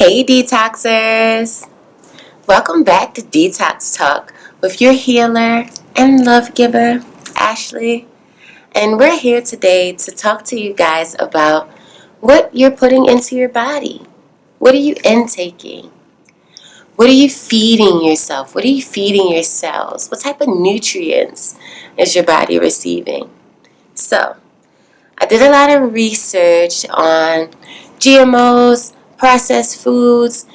Hey Detoxers! Welcome back to Detox Talk with your healer and love giver, Ashley. And we're here today to talk to you guys about what you're putting into your body. What are you intaking? What are you feeding yourself? What are you feeding your cells? What type of nutrients is your body receiving? So, I did a lot of research on GMOs, processed foods,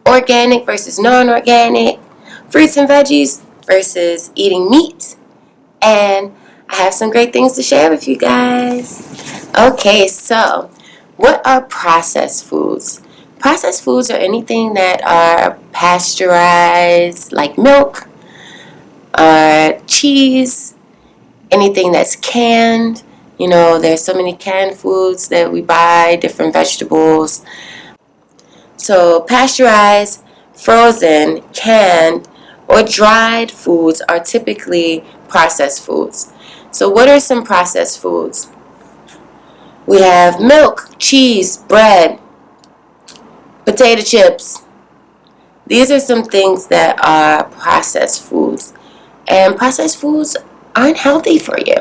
organic versus non-organic, fruits and veggies versus eating meat, and I have some great things to share with you guys. Okay, so what are processed foods? Processed foods are anything that are pasteurized, like milk, cheese, anything that's canned. You know, there's so many canned foods that we buy, different vegetables. So pasteurized, frozen, canned, or dried foods are typically processed foods. So what are some processed foods? We have milk, cheese, bread, potato chips. These are some things that are processed foods. And processed foods aren't healthy for you.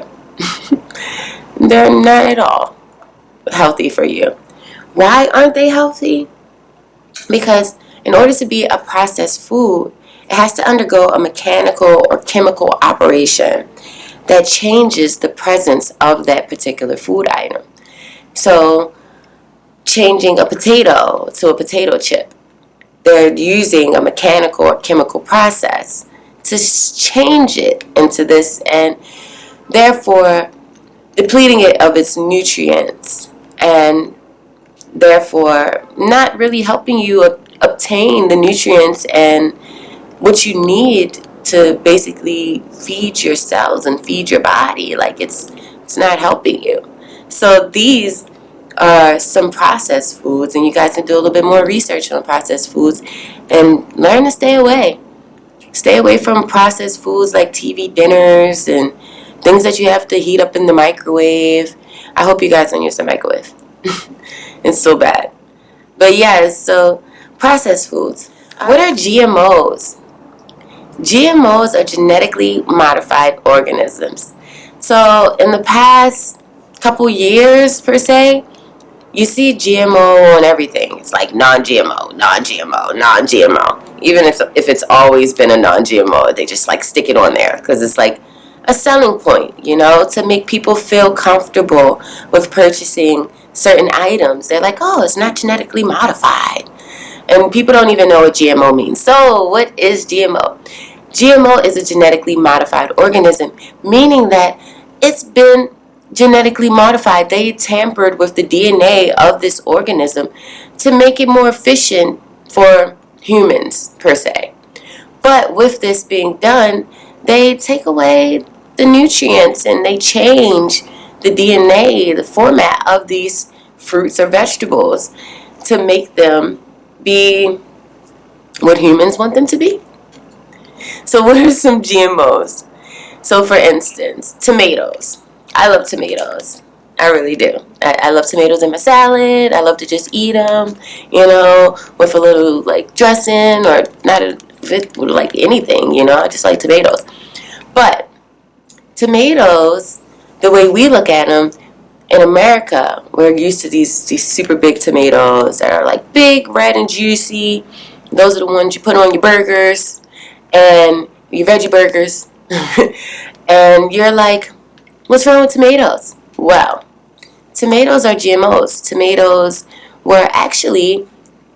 They're not at all healthy for you. Why aren't they healthy? Because in order to be a processed food, it has to undergo a mechanical or chemical operation that changes the presence of that particular food item. So, changing a potato to a potato chip, they're using a mechanical or chemical process to change it into this, and therefore depleting it of its nutrients, and therefore not really helping you obtain the nutrients and what you need to basically feed your cells and feed your body. Like it's not helping you. So these are some processed foods, and you guys can do a little bit more research on processed foods and learn to stay away. Stay away from processed foods like TV dinners and things that you have to heat up in the microwave. I hope you guys don't use the microwave. It's so bad. But yeah, so processed foods. What are GMOs? GMOs are genetically modified organisms. So in the past couple years, per se, you see GMO on everything. It's like non-GMO, non-GMO, non-GMO. Even if it's always been a non-GMO, they just like stick it on there because it's like a selling point, you know, to make people feel comfortable with purchasing certain items. They're like, oh, it's not genetically modified. And people don't even know what GMO means. So what is GMO? GMO is a genetically modified organism, meaning that it's been genetically modified. They tampered with the DNA of this organism to make it more efficient for humans, per se. But with this being done, they take away the nutrients and they change the DNA, the format of these fruits or vegetables to make them be what humans want them to be. So what are some GMOs? So for instance, tomatoes. I love tomatoes. I really do. I love tomatoes in my salad. I love to just eat them, you know, with a little like dressing or not like anything, you know. I just like tomatoes. But tomatoes, the way we look at them in America, we're used to these super big tomatoes that are like big, red, and juicy. Those are the ones you put on your burgers and your veggie burgers. And you're like, what's wrong with tomatoes? Well, tomatoes are GMOs. Tomatoes were actually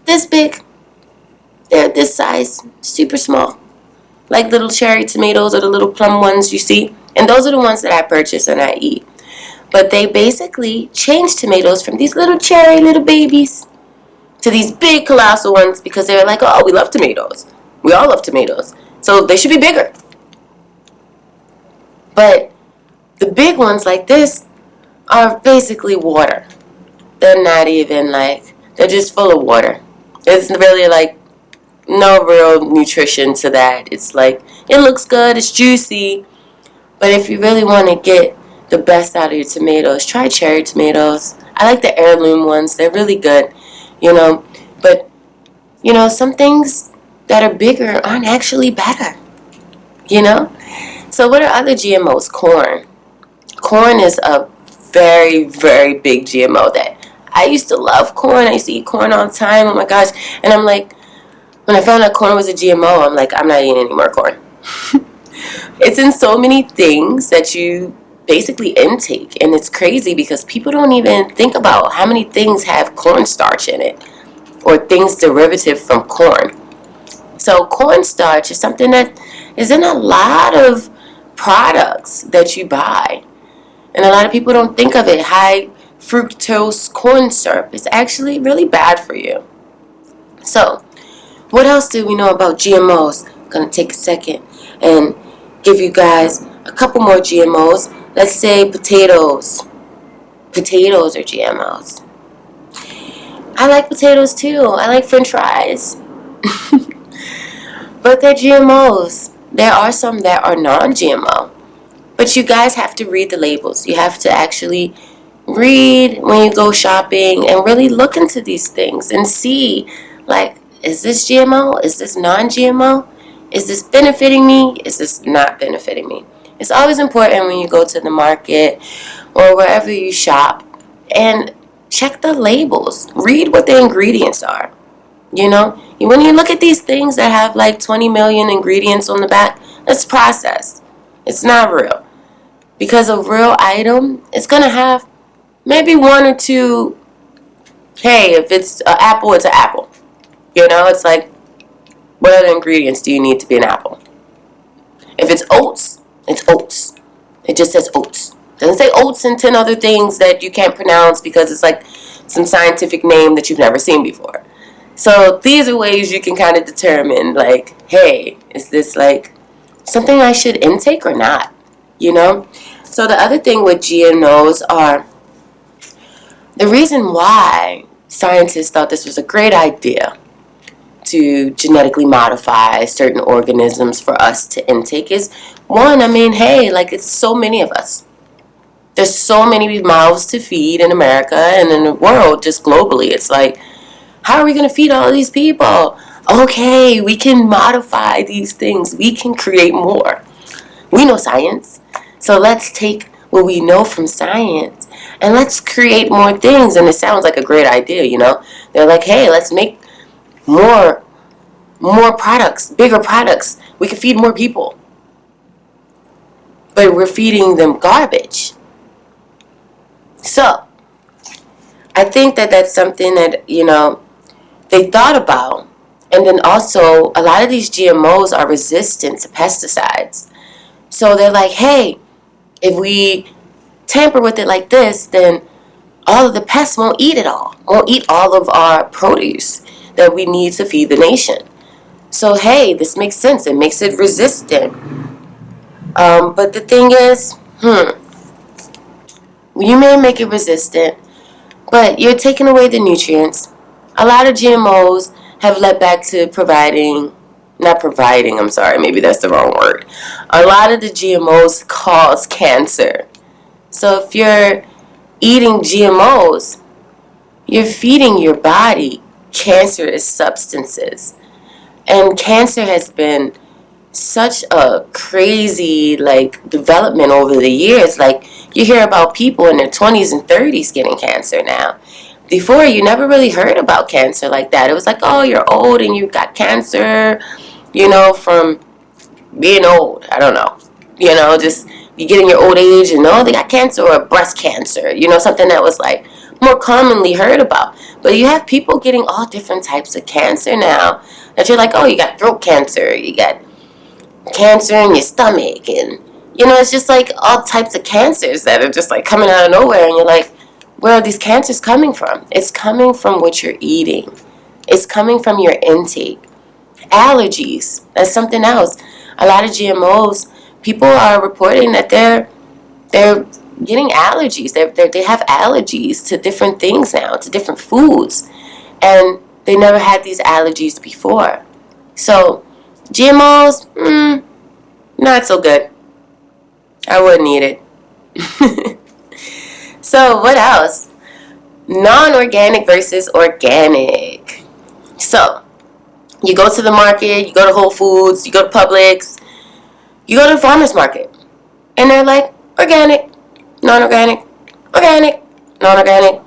this big. They're this size, super small. Like little cherry tomatoes or the little plum ones you see. And those are the ones that I purchase and I eat. But they basically changed tomatoes from these little cherry little babies to these big colossal ones because they were like, oh, we love tomatoes. We all love tomatoes. So they should be bigger. But the big ones like this are basically water. They're not even like, they're just full of water. There's really like no real nutrition to that. It's like, it looks good, it's juicy. But if you really want to get the best out of your tomatoes, try cherry tomatoes. I like the heirloom ones. They're really good, you know. But some things that are bigger aren't actually better, you know? So what are other GMOs? Corn. Corn is a very, very big GMO that I used to love corn. I used to eat corn all the time. Oh my gosh. And I'm like, when I found out corn was a GMO, I'm like, I'm not eating any more corn. It's in so many things that you basically intake. And it's crazy because people don't even think about how many things have cornstarch in it or things derivative from corn. So cornstarch is something that is in a lot of products that you buy. And a lot of people don't think of it. High fructose corn syrup is actually really bad for you. So, what else do we know about GMOs? I'm going to take a second and give you guys a couple more GMOs. Let's say potatoes. Potatoes are GMOs. I like potatoes too. I like french fries. But they're GMOs. There are some that are non-GMO. But you guys have to read the labels. You have to actually read when you go shopping and really look into these things and see, like, is this GMO? Is this non-GMO? Is this benefiting me? Is this not benefiting me? It's always important when you go to the market or wherever you shop and check the labels. Read what the ingredients are. When you look at these things that have like 20 million ingredients on the back, that's processed. It's not real. Because a real item, it's going to have maybe one or two. Hey, if it's an apple, it's an apple. It's like, what other ingredients do you need to be an apple? If it's oats, it's oats. It just says oats. It doesn't say oats and 10 other things that you can't pronounce because it's like some scientific name that you've never seen before. So these are ways you can kind of determine, like, hey, is this like something I should intake or not? So the other thing with GMOs are the reason why scientists thought this was a great idea to genetically modify certain organisms for us to intake is, one, hey, like, it's so many of us. There's so many mouths to feed in America and in the world, just globally. It's like, how are we going to feed all these people? Okay, we can modify these things. We can create more. We know science. So let's take what we know from science and let's create more things. And it sounds like a great idea, They're like, hey, let's make more products, bigger products. We can feed more people. But we're feeding them garbage. So, I think that that's something that, they thought about. And then also, a lot of these GMOs are resistant to pesticides. So they're like, hey, if we tamper with it like this, then all of the pests won't eat it all. Won't eat all of our produce that we need to feed the nation. So, hey, this makes sense. It makes it resistant. But the thing is, you may make it resistant, but you're taking away the nutrients. A lot of GMOs have led back to maybe that's the wrong word. A lot of the GMOs cause cancer. So if you're eating GMOs, you're feeding your body cancerous substances. And cancer has been such a crazy development over the years. Like, you hear about people in their 20s and 30s getting cancer now. Before, you never really heard about cancer like that. It was like, oh, you're old and you got cancer, from being old. I don't know. Just you get in your old age and, oh, they got cancer or breast cancer. Something that was like more commonly heard about. But you have people getting all different types of cancer now that you're like, oh, you got throat cancer, you got cancer in your stomach, and it's just like all types of cancers that are just like coming out of nowhere, and you're like, where are these cancers coming from? It's coming from what you're eating. It's coming from your intake. Allergies, that's something else. A lot of GMOs, people are reporting that they're getting allergies. They have allergies to different things now, to different foods, and they never had these allergies before. So GMOs, not so good. I wouldn't eat it. So what else? Non-organic versus organic. So You go to the market, you go to Whole Foods, you go to Publix, you go to the farmer's market, and they're like, organic, non-organic, organic, non-organic.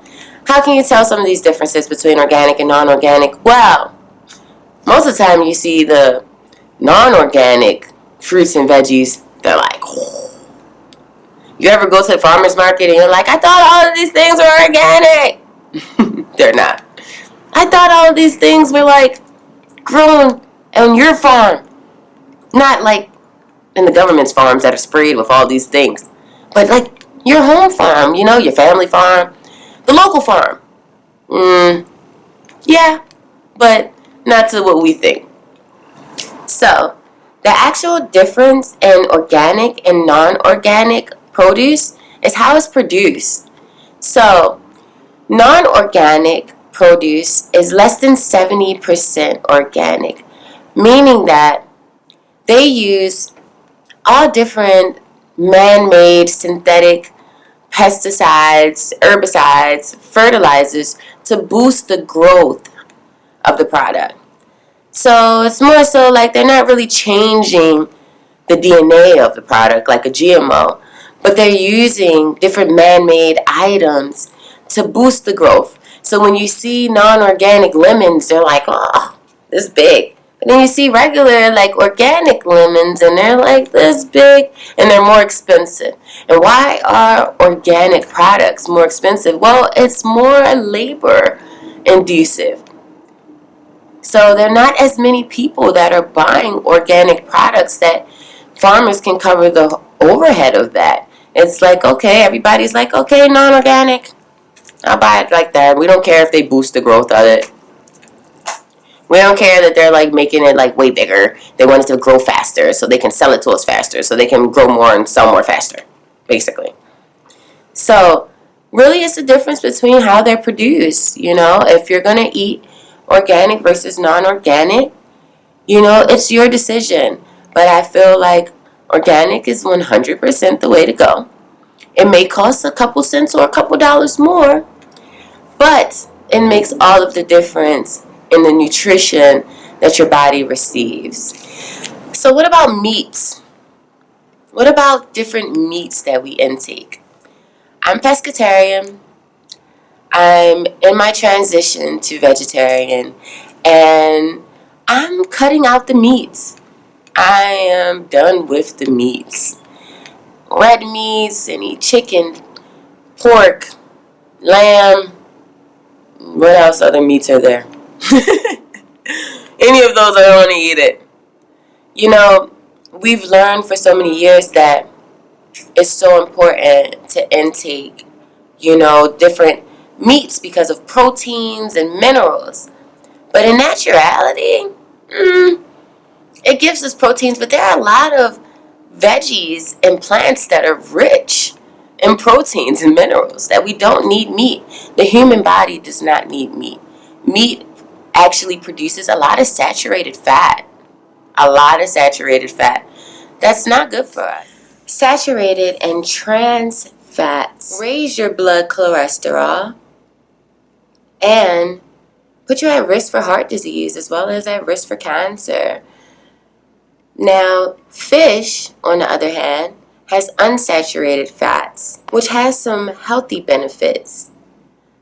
How can you tell some of these differences between organic and non-organic? Well, most of the time you see the non-organic fruits and veggies, they're like, oh. You ever go to the farmer's market and you're like, I thought all of these things were organic. They're not. I thought all of these things were like grown on your farm. Not like in the government's farms that are sprayed with all these things. But like your home farm, your family farm, the local farm. Yeah, but not to what we think. So, the actual difference in organic and non-organic produce is how it's produced. So, non-organic produce is less than 70% organic, meaning that they use all different man-made synthetic pesticides, herbicides, fertilizers to boost the growth of the product. So it's more so like they're not really changing the DNA of the product like a GMO, but they're using different man-made items to boost the growth. So when you see non-organic lemons, they're like, oh, this big. But then you see regular, like, organic lemons, and they're like this big, and they're more expensive. And why are organic products more expensive? Well, it's more labor inducive. So there are not as many people that are buying organic products that farmers can cover the overhead of that. It's like, okay, everybody's like, okay, non-organic, I'll buy it like that. We don't care if they boost the growth of it. We don't care that they're like making it like way bigger. They want it to grow faster so they can sell it to us faster, so they can grow more and sell more faster, basically. So really it's the difference between how they're produced. If you're going to eat organic versus non-organic, it's your decision. But I feel like organic is 100% the way to go. It may cost a couple cents or a couple dollars more, but it makes all of the difference in the nutrition that your body receives. So what about meats? What about different meats that we intake? I'm pescatarian. I'm in my transition to vegetarian, and I'm cutting out the meats. I am done with the meats. Red meats, any chicken, pork, lamb, what else other meats are there? Any of those, I don't want to eat it. We've learned for so many years that it's so important to intake, different meats because of proteins and minerals. But in naturality, it gives us proteins, but there are a lot of veggies and plants that are rich in proteins and minerals that we don't need meat. The human body does not need meat. Meat actually produces a lot of saturated fat. A lot of saturated fat. That's not good for us. Saturated and trans fats raise your blood cholesterol and put you at risk for heart disease as well as at risk for cancer. Now, fish, on the other hand, has unsaturated fats, which has some healthy benefits.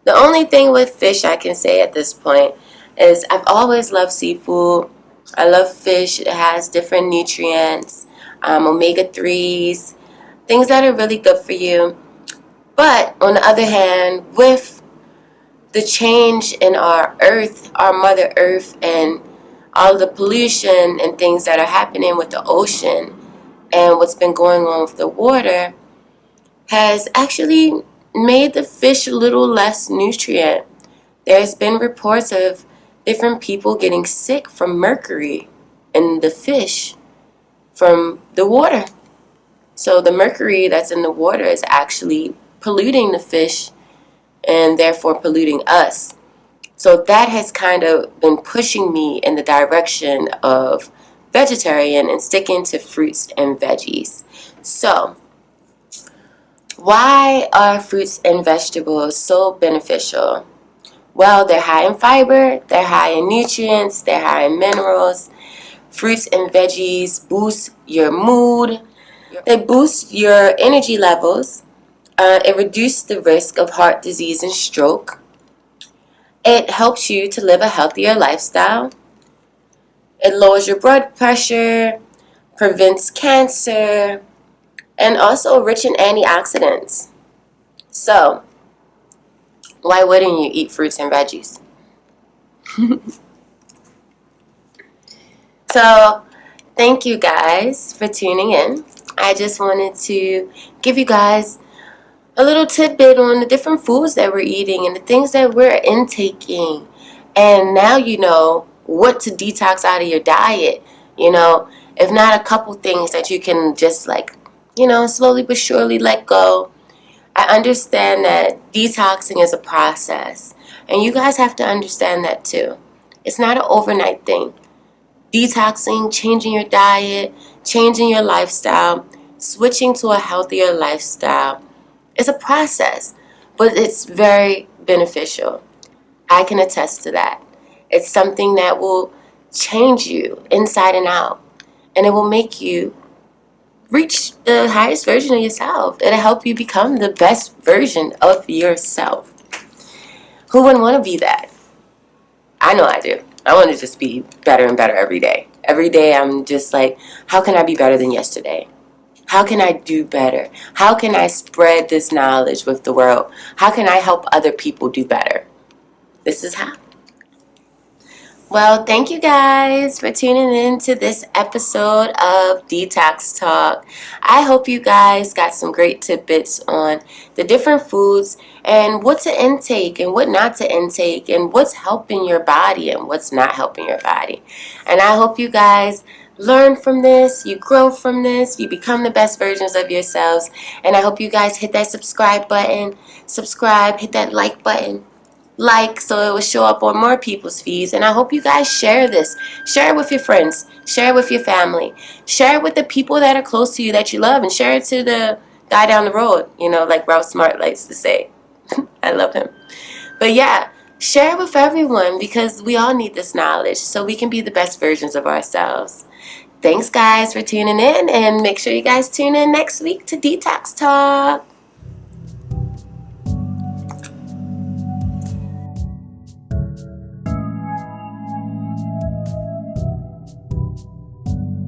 The only thing with fish I can say at this point is I've always loved seafood. I love fish. It has different nutrients, omega-3s, things that are really good for you. But on the other hand, with the change in our earth, our Mother Earth, and all the pollution and things that are happening with the ocean and what's been going on with the water has actually made the fish a little less nutrient. There's been reports of different people getting sick from mercury in the fish from the water. So the mercury that's in the water is actually polluting the fish and therefore polluting us. So that has kind of been pushing me in the direction of vegetarian and sticking to fruits and veggies. So, why are fruits and vegetables so beneficial? Well, they're high in fiber, they're high in nutrients, they're high in minerals. Fruits and veggies boost your mood. They boost your energy levels. It reduces the risk of heart disease and stroke. It helps you to live a healthier lifestyle. It lowers your blood pressure, prevents cancer, and also rich in antioxidants. So, why wouldn't you eat fruits and veggies? So, thank you guys for tuning in. I just wanted to give you guys a little tidbit on the different foods that we're eating and the things that we're intaking. And now you know what to detox out of your diet. You know, if not a couple things that you can just slowly but surely let go. I understand that detoxing is a process. And you guys have to understand that too. It's not an overnight thing. Detoxing, changing your diet, changing your lifestyle, switching to a healthier lifestyle, it's a process, but it's very beneficial. I can attest to that. It's something that will change you inside and out, and it will make you reach the highest version of yourself. It'll help you become the best version of yourself. Who wouldn't want to be that? I know I do. I want to just be better and better every day. Every day I'm just like, how can I be better than yesterday? How can I do better? How can I spread this knowledge with the world? How can I help other people do better? This is how. Well, thank you guys for tuning in to this episode of Detox Talk. I hope you guys got some great tidbits on the different foods and what to intake and what not to intake and what's helping your body and what's not helping your body. And I hope you guys learn from this, you grow from this, you become the best versions of yourselves. And I hope you guys hit that subscribe button, hit that like button. So it will show up on more people's feeds. And I hope you guys share this. Share it with your friends. Share it with your family. Share it with the people that are close to you that you love. And share it to the guy down the road, like Ralph Smart likes to say. I love him. But yeah, share it with everyone because we all need this knowledge so we can be the best versions of ourselves. Thanks guys for tuning in, and make sure you guys tune in next week to Detox Talk.